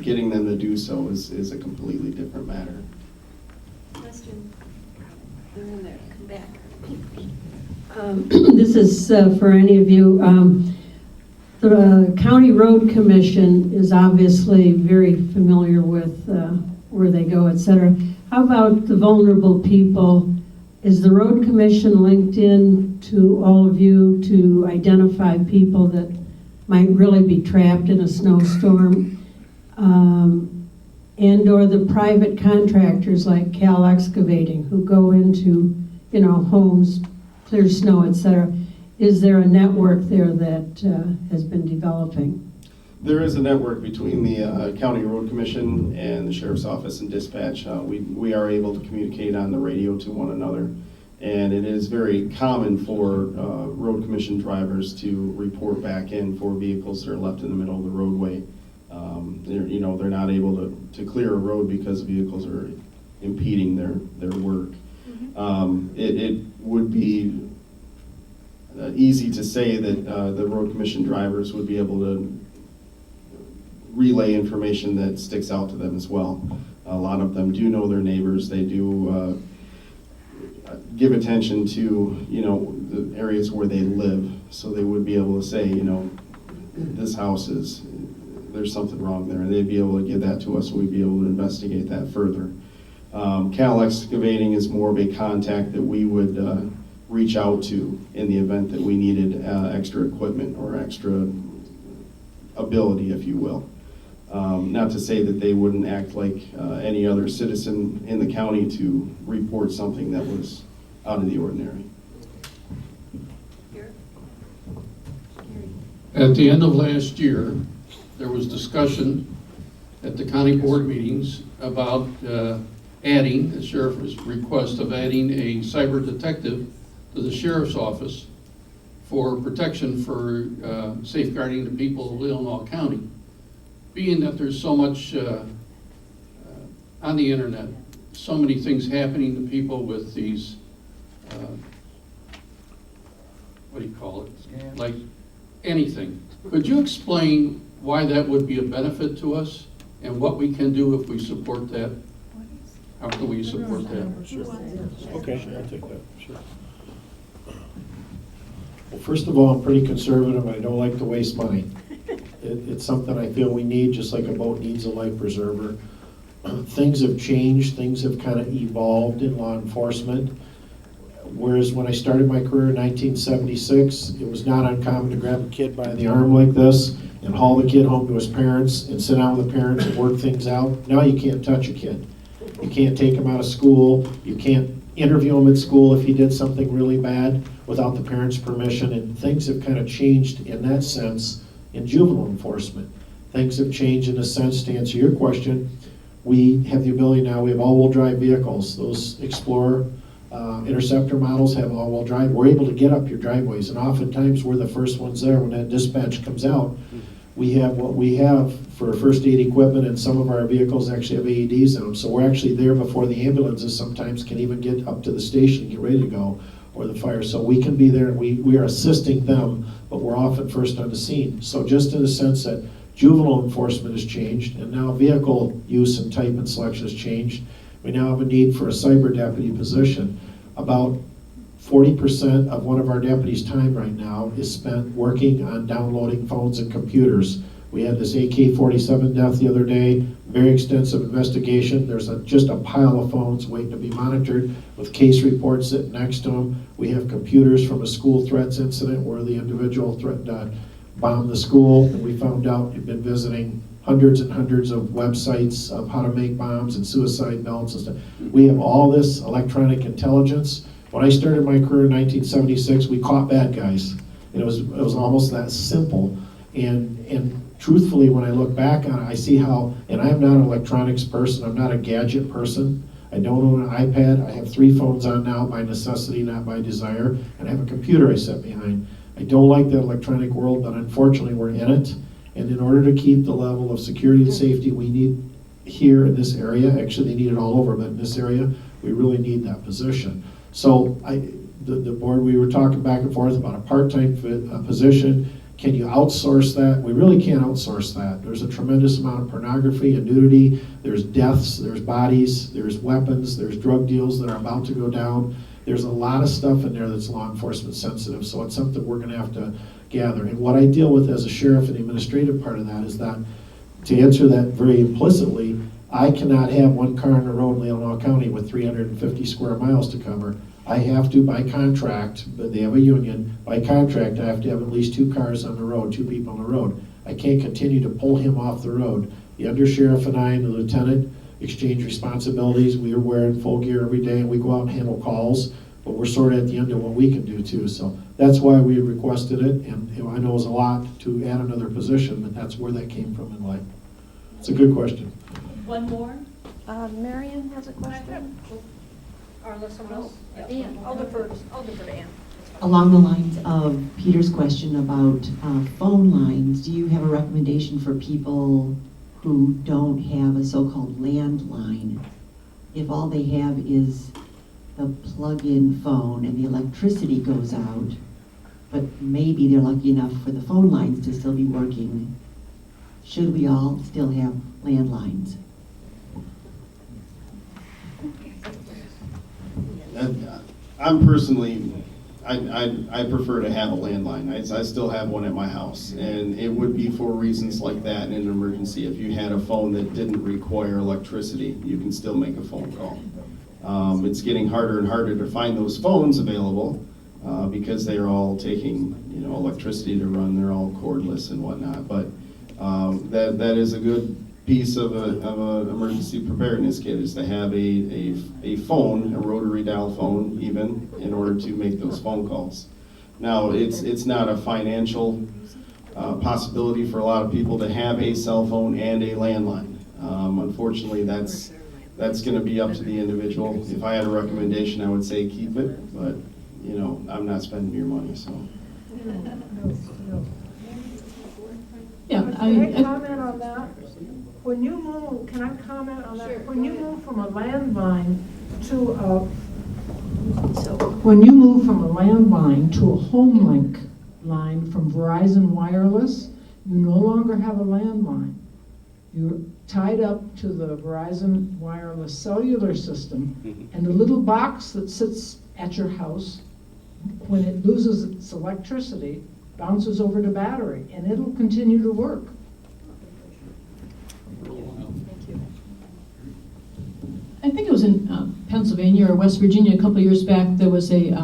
getting them to do so is a completely different matter. Question. They're in there. Come back. This is for any of you. The County Road Commission is obviously very familiar with where they go, etc. How about the vulnerable people? Is the Road Commission linked in to all of you to identify people that might really be trapped in a snowstorm? And or the private contractors like Cal Excavating who go into, homes, clear snow, etc. Is there a network there that has been developing? There is a network between the County Road Commission and the Sheriff's Office and Dispatch. We are able to communicate on the radio to one another, and it is very common for Road Commission drivers to report back in for vehicles that are left in the middle of the roadway. They're not able to clear a road because vehicles are impeding their work. It would be easy to say that the Road Commission drivers would be able to relay information that sticks out to them as well. A lot of them do know their neighbors. They do give attention to the areas where they live, so they would be able to say, this house there's something wrong there, and they'd be able to give that to us, and we'd be able to investigate that further. Cal Excavating is more of a contact that we would reach out to in the event that we needed extra equipment or extra ability, if you will. Not to say that they wouldn't act like any other citizen in the county to report something that was out of the ordinary. At the end of last year, there was discussion at the county board meetings about adding, the sheriff's request of adding a cyber detective to the sheriff's office for protection for safeguarding the people of Leelanau County. Being that there's so much on the internet, so many things happening to people with these, what do you call it? Scams. Like anything. Could you explain why that would be a benefit to us and what we can do if we support that? How can we support that? Sure. Okay, I'll take that. Sure. Well, first of all, I'm pretty conservative. I don't like to waste money. It's something I feel we need, just like a boat needs a life preserver. Things have changed. Things have kind of evolved in law enforcement. Whereas when I started my career in 1976, it was not uncommon to grab a kid by the arm like this and haul the kid home to his parents and sit down with the parents and work things out. Now you can't touch a kid. You can't take him out of school. You can't interview him at school if he did something really bad without the parents' permission. And things have kind of changed in that sense in juvenile enforcement. Things have changed in a sense, to answer your question. We have the ability now, we have all-wheel drive vehicles. Those Explorer Interceptor models have all-wheel drive. We're able to get up your driveways, and oftentimes we're the first ones there when that dispatch comes out. We have what we have for first aid equipment, and some of our vehicles actually have AEDs in them. So we're actually there before the ambulances sometimes can even get up to the station and get ready to go, or the fire. So we can be there, and we are assisting them, but we're often first on the scene. So just in the sense that juvenile enforcement has changed, and now vehicle use and type and selection has changed, we now have a need for a cyber deputy position. About 40% of one of our deputies' time right now is spent working on downloading phones and computers. We had this AK-47 death the other day, very extensive investigation. There's just a pile of phones waiting to be monitored with case reports sitting next to them. We have computers from a school threats incident where the individual threatened to bomb the school, and we found out he'd been visiting hundreds and hundreds of websites of how to make bombs and suicide belts and stuff. We have all this electronic intelligence. When I started my career in 1976, we caught bad guys. And it was almost that simple. And truthfully, when I look back on it, I see how, and I'm not an electronics person, I'm not a gadget person. I don't own an iPad. I have 3 phones on now by necessity, not by desire. And I have a computer I sit behind. I don't like that electronic world, but unfortunately we're in it. And in order to keep the level of security and safety we need here in this area, actually they need it all over, but in this area, we really need that position. So the board, we were talking back and forth about a part-time position. Can you outsource that? We really can't outsource that. There's a tremendous amount of pornography and nudity. There's deaths, there's bodies, there's weapons, there's drug deals that are about to go down. There's a lot of stuff in there that's law enforcement sensitive, so it's something we're gonna have to gather. And what I deal with as a sheriff and the administrative part of that is that, to answer that very implicitly, I cannot have one car on the road in Leelanau County with 350 square miles to cover. I have to, by contract, but they have a union, by contract, I have to have at least 2 cars on the road, 2 people on the road. I can't continue to pull him off the road. The undersheriff and I and the lieutenant exchange responsibilities. We are wearing full gear every day and we go out and handle calls, but we're sort of at the end of what we can do too. So that's why we requested it, and I know it was a lot to add another position, but that's where that came from in life. It's a good question. One more? Marion has a question. Or unless someone else? Ann, I'll defer to Ann. Along the lines of Peter's question about phone lines, do you have a recommendation for people who don't have a so-called landline? If all they have is the plug-in phone and the electricity goes out, but maybe they're lucky enough for the phone lines to still be working, should we all still have landlines? I'm personally, I prefer to have a landline. I still have one at my house, and it would be for reasons like that in an emergency. If you had a phone that didn't require electricity, you can still make a phone call. It's getting harder and harder to find those phones available because they are all taking, electricity to run. They're all cordless and whatnot. But that is a good piece of an emergency preparedness kit, is to have a phone, a rotary dial phone even, in order to make those phone calls. Now, it's not a financial possibility for a lot of people to have a cell phone and a landline. Unfortunately, that's going to be up to the individual. If I had a recommendation, I would say keep it, but I'm not spending your money, so. Yeah, Can I comment on that? When you move, can I comment on that? Sure, When you go ahead. move from a landline to when you move from a landline to a home link line from Verizon Wireless, you no longer have a landline. You're tied up to the Verizon Wireless cellular system, and the little box that sits at your house, when it loses its electricity, bounces over to battery, and it'll continue to work. I think it was in Pennsylvania or West Virginia a couple of years back. There was a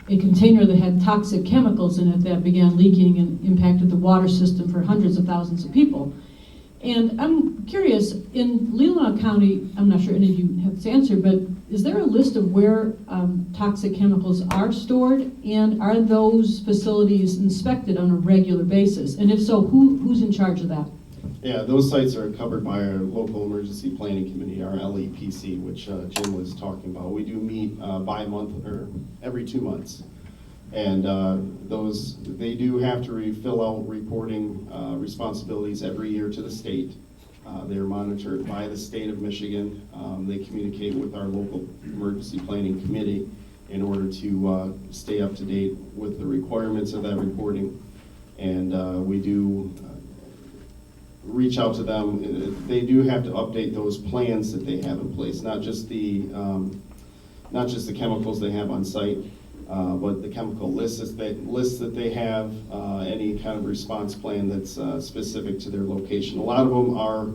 container that had toxic chemicals in it that began leaking and impacted the water system for hundreds of thousands of people. And I'm curious, in Leelanau County, I'm not sure any of you have this answer, but is there a list of where toxic chemicals are stored, and are those facilities inspected on a regular basis? And if so, who's in charge of that? Yeah, those sites are covered by our local emergency planning committee, our LEPC, which Jim was talking about. We do meet bi-month or every 2 months. And they do have to fill out reporting responsibilities every year to the state. They're monitored by the state of Michigan. They communicate with our local emergency planning committee in order to stay up to date with the requirements of that reporting. And we do reach out to them. They do have to update those plans that they have in place, not just the chemicals they have on site, but the chemical lists that they have, any kind of response plan that's specific to their location. A lot of them are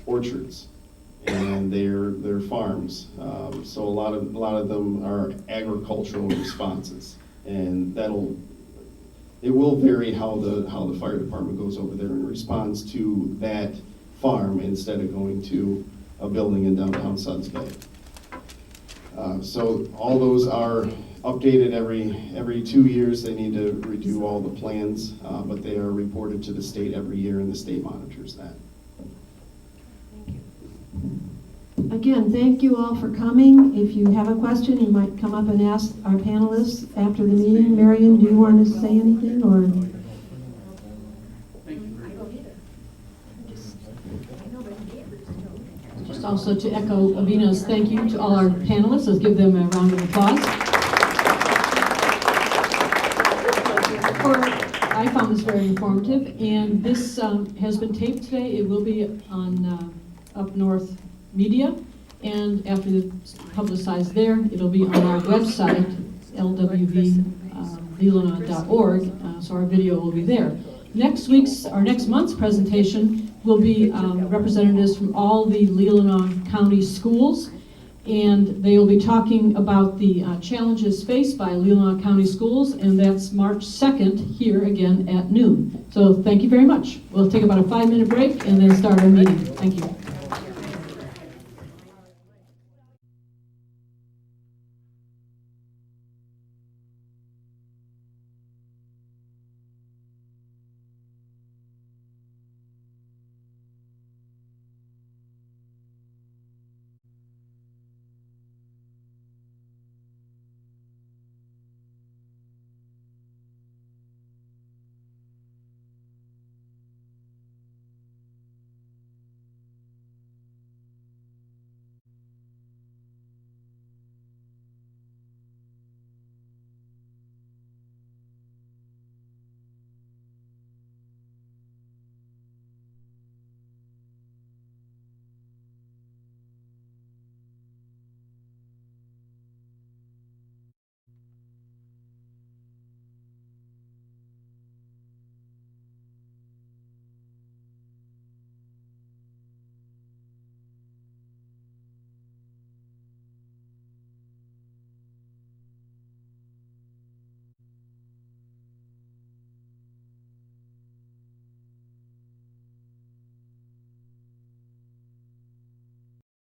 orchards, and they're farms. So a lot of them are agricultural responses, and it will vary how the fire department goes over there and responds to that farm instead of going to a building in downtown Suds Bay. So all those are updated every 2 years. They need to redo all the plans, but they are reported to the state every year, and the state monitors that. Again, thank you all for coming. If you have a question, you might come up and ask our panelists after the meeting. Marion, do you want to say anything, or? Just also to echo Avina's thank you to all our panelists. Let's give them a round of applause. very informative. And this has been taped today. It will be on Up North Media. And after it's publicized there, it'll be on our website, LWVLC.org, so our video will be there. Next month's presentation will be representatives from all the Leelanau County schools, and they will be talking about the challenges faced by Leelanau County schools, and that's March 2nd here again at noon. So thank you very much. We'll take about a 5-minute break and then start our meeting. Thank you.